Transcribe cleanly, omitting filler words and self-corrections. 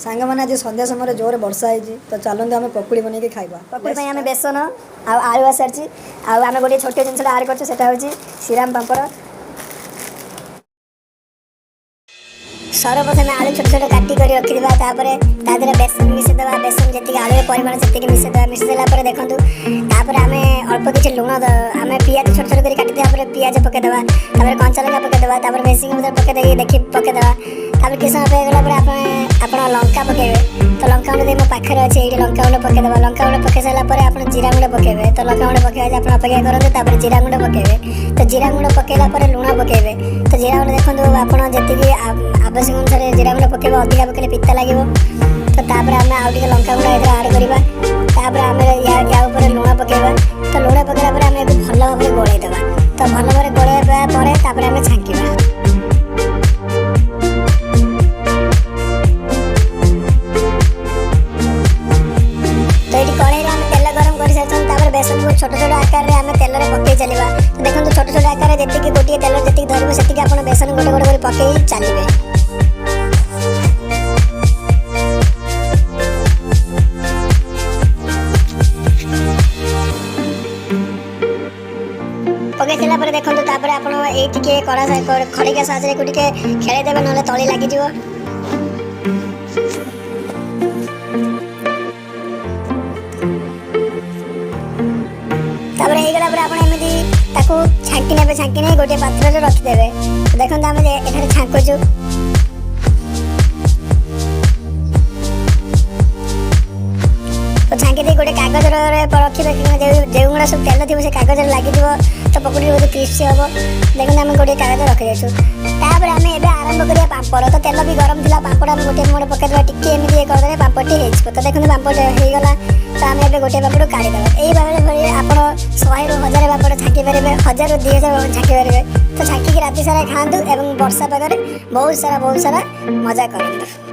सांग मैंने आज संध्या समय जोर वर्षा है तो चलते आम पकुड़ी बन खाଇବା पकुड़ी आम बेसन आलू आसारी आम गोटे छोट जिन आड कर श्रीराम पापड़ सर्वप्रथम आलू छोट छोट काटिक रखिदा बेसन मिसेदेवा बेसन जी आलू परिमाण से मिसेदेवा मिसेदेला देखूँ आम अल्प किसी लुण आम पिज छोट छोट कर काटी पिज पकईदेवा कंचा लंका पकईदेवा मेसिंग पकईदे देखी पकईदेवा किसी समय गला आप लंका पकेबे तो लंका गुंड मो पाखे अच्छे ये लंका गुंड पकईदेवा लंका गुंड पकई सारापर आप जीरा गुंड पकेबे तो लंका गुंड पकईवा आप अपेक्षा करते जीरा गुंड पकेबे तो जीरा गुंड पकईला लुण पकेबे तो जीरा गुंड देखो आप जी आवश्यक अनुसार जीरा गुंड पकेबे अधिका पकईले पिता लगे तो आम आउ लंका गुंड आड करवा आम या लुण पकेबा तो लुण पकईला आम भल भाव गोलैदेवा तो भल भाव गोलैवा पर आम छांकिबा बेसन को छोट छोट आकार में आम तेल पकई चलवा तो देखो छोट छोट आकार जी गोटे तेल जी धरवे से आप बेसन गोटे गोटे पकई चलिए पकई सारापर देखो आप कड़ा खड़िका साहय को खेलदेवे ना तली लगिज छांकी ने छांकी नहीं गोटे पात्र रखिदे देखो आम ये छांकुचु तो छांकी दी गोटे कागज रखिए जो गुड़ा सब तेल थी से कागज लगे तो पकुड़ी बहुत क्रिस्पी हम देखो आम गोटे कागज रखी जापर आम ए आरंभ करिया पापड़ तो तेल भी गरम था पापड़ आम गोटे मोड़ पकईदेवा टी एमती करदे पापड़ी हो तो देखो पापड़ होगला तो आम ए गोटे पापड़ काढ़ीदेव यही भाव में आप 100 ରୁ 1000 पापड़ छांकी पारे 1000 ରୁ 2000 छांकी पारे तो छांकी राति सारा खातु और वर्षा पागे बहुत सारा मजा करूँ।